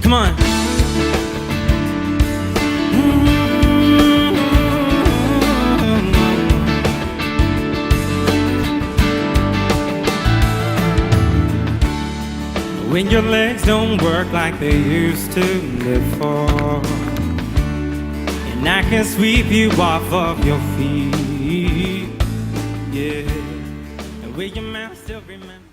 Come on. When your legs don't work like they used to before, and I can sweep you off of your feet, yeah. And will your mouth still remember?